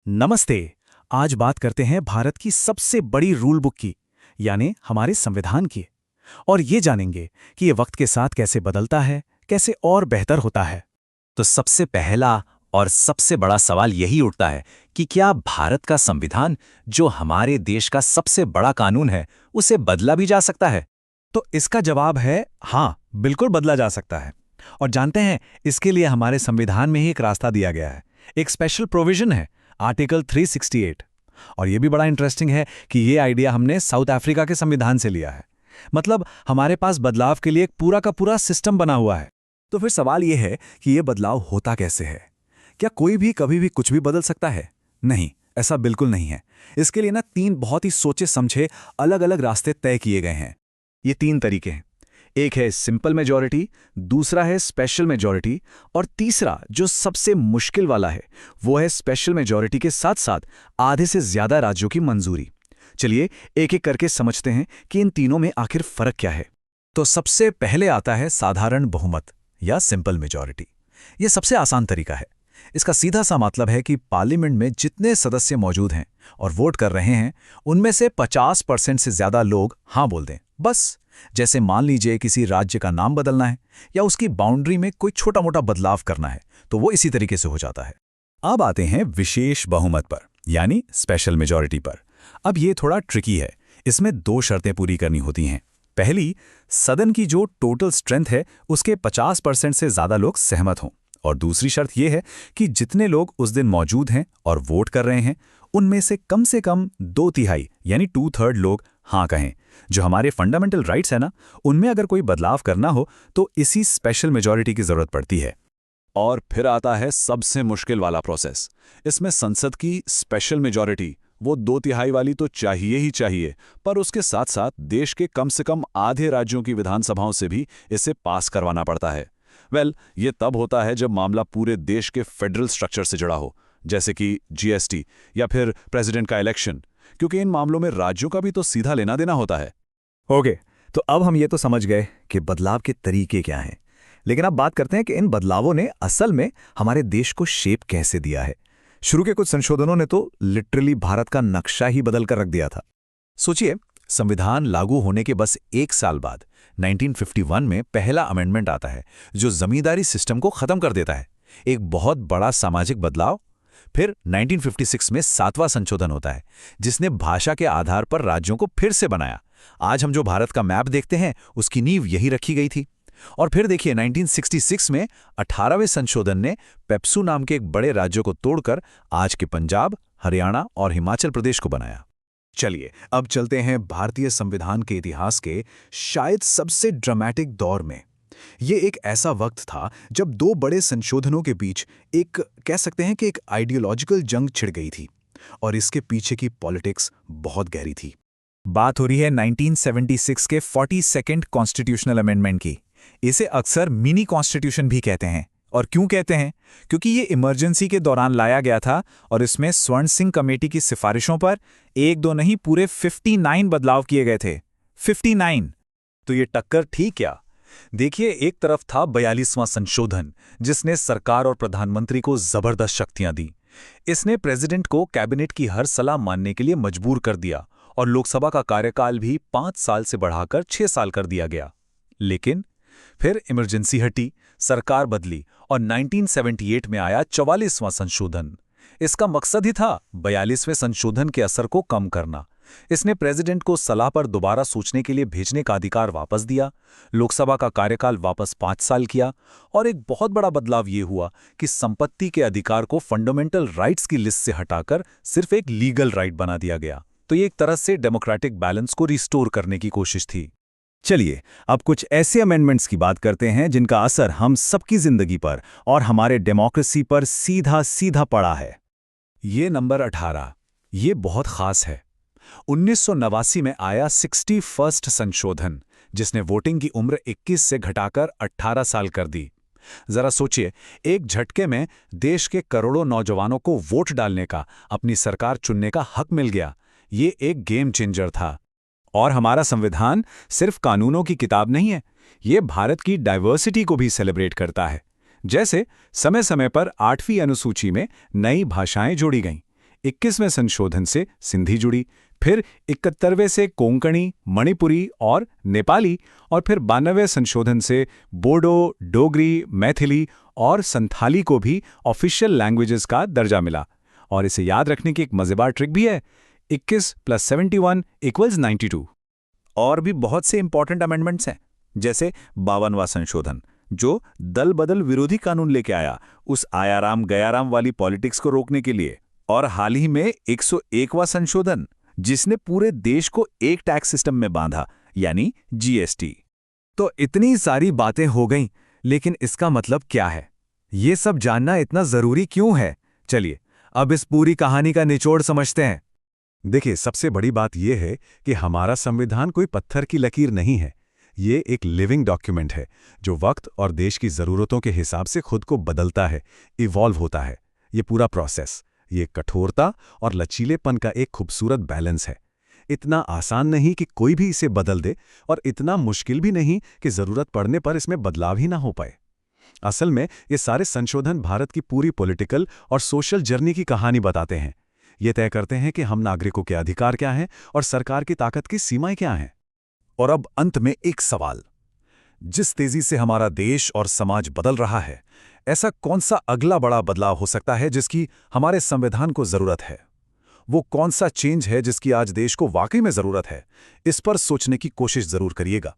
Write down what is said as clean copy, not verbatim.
नमस्ते। आज बात करते हैं भारत की सबसे बड़ी रूल बुक की, यानी हमारे संविधान की। और ये जानेंगे कि ये वक्त के साथ कैसे बदलता है, कैसे और बेहतर होता है। तो सबसे पहला और सबसे बड़ा सवाल यही उठता है कि क्या भारत का संविधान, जो हमारे देश का सबसे बड़ा कानून है, उसे बदला भी जा सकता है? तो इसका जवाब है हाँ, बिल्कुल बदला जा सकता है। और जानते हैं, इसके लिए हमारे संविधान में ही एक रास्ता दिया गया है। एक स्पेशल प्रोविजन है, आर्टिकल 368। और ये भी बड़ा इंटरेस्टिंग है कि ये आइडिया हमने साउथ अफ्रीका के संविधान से लिया है। मतलब हमारे पास बदलाव के लिए एक पूरा का पूरा सिस्टम बना हुआ है। तो फिर सवाल ये है कि ये बदलाव होता कैसे है? क्या कोई भी कभी भी कुछ भी बदल सकता है? नहीं, ऐसा बिल्कुल नहीं है। इसके लिए ना तीन बहुत ही सोचे समझे अलग अलग रास्ते तय किए गए हैं। ये तीन तरीके हैं। एक है सिंपल मेजॉरिटी, दूसरा है स्पेशल मेजॉरिटी, और तीसरा जो सबसे मुश्किल वाला है वो है स्पेशल मेजॉरिटी के साथ साथ आधे से ज्यादा राज्यों की मंजूरी। चलिए एक एक करके समझते हैं कि इन तीनों में आखिर फर्क क्या है। तो सबसे पहले आता है साधारण बहुमत या सिंपल मेजॉरिटी। यह सबसे आसान तरीका है। इसका सीधा सा मतलब है कि पार्लियामेंट में जितने सदस्य मौजूद हैं और वोट कर रहे हैं, उनमें से 50% से ज्यादा लोग हाँ बोल दें। बस जैसे मान लीजिए किसी राज्य का नाम बदलना है या उसकी बाउंड्री में कोई छोटा मोटा बदलाव करना है, तो वो इसी तरीके से हो जाता है। अब आते हैं विशेष बहुमत पर, यानी स्पेशल मेजॉरिटी पर। अब ये थोड़ा ट्रिकी है। इसमें दो शर्तें पूरी करनी होती हैं। पहली, सदन की जो टोटल स्ट्रेंथ है उसके 50% से ज्यादा लोग सहमत हों। और दूसरी शर्त यह है कि जितने लोग उस दिन मौजूद हैं और वोट कर रहे हैं, उनमें से कम 2/3 यानी 2/3 लोग हाँ कहें। जो हमारे फंडामेंटल राइट्स है ना, उनमें अगर कोई बदलाव करना हो तो इसी स्पेशल मेजॉरिटी की जरूरत पड़ती है। और फिर आता है सबसे मुश्किल वाला प्रोसेस। इसमें संसद की स्पेशल मेजॉरिटी, वो 2/3 वाली तो चाहिए ही चाहिए, पर उसके साथ साथ देश के कम से कम आधे राज्यों की विधानसभाओं से भी इसे पास करवाना पड़ता है। ये तब होता है जब मामला पूरे देश के फेडरल स्ट्रक्चर से जुड़ा हो, जैसे कि जीएसटी या फिर प्रेसिडेंट का इलेक्शन, क्योंकि इन मामलों में राज्यों का भी तो सीधा लेना देना होता है। ओके, तो अब हम ये तो समझ गए कि बदलाव के तरीके क्या हैं। लेकिन अब बात करते हैं कि इन बदलावों ने असल में हमारे देश को शेप कैसे दिया है। शुरू के कुछ संशोधनों ने तो लिटरली भारत का नक्शा ही बदल कर रख दिया था। सोचिए, संविधान लागू होने के बस एक साल बाद 1951 में पहला अमेंडमेंट आता है जो जमींदारी सिस्टम को खत्म कर देता है। एक बहुत बड़ा सामाजिक बदलाव। फिर 1956 में 7वां संशोधन होता है जिसने भाषा के आधार पर राज्यों को फिर से बनाया। आज हम जो भारत का मैप देखते हैं उसकी नींव यही रखी गई थी। और फिर देखिए 1966 में 18वें संशोधन ने पेप्सू नाम के एक बड़े राज्य को तोड़कर आज के पंजाब, हरियाणा और हिमाचल प्रदेश को बनाया। चलिए अब चलते हैं भारतीय संविधान के इतिहास के शायद सबसे ड्रामेटिक दौर में। ये एक ऐसा वक्त था जब दो बड़े संशोधनों के बीच एक कह सकते हैं कि एक आइडियोलॉजिकल जंग छिड़ गई थी, और इसके पीछे की पॉलिटिक्स बहुत गहरी थी। बात हो रही है 1976 के 42nd कॉन्स्टिट्यूशनल अमेंडमेंट की। इसे अक्सर मिनी कॉन्स्टिट्यूशन भी कहते हैं। और क्यों कहते हैं? क्योंकि ये इमरजेंसी के दौरान लाया गया था और इसमें स्वर्ण सिंह कमेटी की सिफारिशों पर एक दो नहीं पूरे 59 बदलाव किए गए थे। 59। तो ये टक्कर थी क्या? देखिए, एक तरफ था 42वां संशोधन जिसने सरकार और प्रधानमंत्री को जबरदस्त शक्तियां दी। इसने प्रेसिडेंट को कैबिनेट की हर सलाह मानने के लिए मजबूर कर दिया और लोकसभा का कार्यकाल भी 5 साल से बढ़ाकर 6 साल कर दिया गया। लेकिन फिर इमरजेंसी हटी, सरकार बदली और 1978 में आया 44वां संशोधन। इसका मकसद ही था 42वें संशोधन के असर को कम करना। इसने प्रेसिडेंट को सलाह पर दोबारा सोचने के लिए भेजने का अधिकार वापस दिया, लोकसभा का कार्यकाल वापस 5 साल किया, और एक बहुत बड़ा बदलाव ये हुआ कि संपत्ति के अधिकार को फंडामेंटल राइट्स की लिस्ट से हटाकर सिर्फ एक लीगल राइट बना दिया गया। तो ये एक तरह से डेमोक्रेटिक बैलेंस को रिस्टोर करने की कोशिश थी। चलिए अब कुछ ऐसे अमेंडमेंट्स की बात करते हैं जिनका असर हम सबकी जिंदगी पर और हमारे डेमोक्रेसी पर सीधा सीधा पड़ा है। ये नंबर 18, ये बहुत खास है। 1989 में आया 61st संशोधन जिसने वोटिंग की उम्र 21 से घटाकर 18 साल कर दी। जरा सोचिए, एक झटके में देश के करोड़ों नौजवानों को वोट डालने का, अपनी सरकार चुनने का हक मिल गया। ये एक गेम चेंजर था। और हमारा संविधान सिर्फ कानूनों की किताब नहीं है, ये भारत की डाइवर्सिटी को भी सेलिब्रेट करता है। जैसे समय समय पर 8वीं अनुसूची में नई भाषाएं जोड़ी गईं। 21वें संशोधन से सिंधी जुड़ी, फिर 71वें से कोंकणी, मणिपुरी और नेपाली, और फिर 92वें संशोधन से बोडो, डोगरी, मैथिली और संथाली को भी ऑफिशियल लैंग्वेजेस का दर्जा मिला। और इसे याद रखने की एक मजेदार ट्रिक भी है, 21 + 71 = 92। और भी बहुत से इंपॉर्टेंट अमेंडमेंट्स हैं, जैसे 52वां संशोधन जो दल बदल विरोधी कानून लेके आया, उस आयाराम गयाराम वाली पॉलिटिक्स को रोकने के लिए। और हाल ही में 101वां संशोधन जिसने पूरे देश को एक टैक्स सिस्टम में बांधा, यानी जीएसटी। तो इतनी सारी बातें हो गईं, लेकिन इसका मतलब क्या है? ये सब जानना इतना जरूरी क्यों है? चलिए अब इस पूरी कहानी का निचोड़ समझते हैं। देखिए, सबसे बड़ी बात यह है कि हमारा संविधान कोई पत्थर की लकीर नहीं है। ये एक लिविंग डॉक्यूमेंट है जो वक्त और देश की ज़रूरतों के हिसाब से खुद को बदलता है, इवॉल्व होता है। ये पूरा प्रोसेस, ये कठोरता और लचीलेपन का एक खूबसूरत बैलेंस है। इतना आसान नहीं कि कोई भी इसे बदल दे, और इतना मुश्किल भी नहीं कि ज़रूरत पड़ने पर इसमें बदलाव ही ना हो पाए। असल में ये सारे संशोधन भारत की पूरी पॉलिटिकल और सोशल जर्नी की कहानी बताते हैं। ये तय करते हैं कि हम नागरिकों के अधिकार क्या हैं और सरकार की ताकत की सीमाएं क्या हैं। और अब अंत में एक सवाल, जिस तेजी से हमारा देश और समाज बदल रहा है, ऐसा कौन सा अगला बड़ा बदलाव हो सकता है जिसकी हमारे संविधान को जरूरत है? वो कौन सा चेंज है जिसकी आज देश को वाकई में जरूरत है? इस पर सोचने की कोशिश जरूर करिएगा।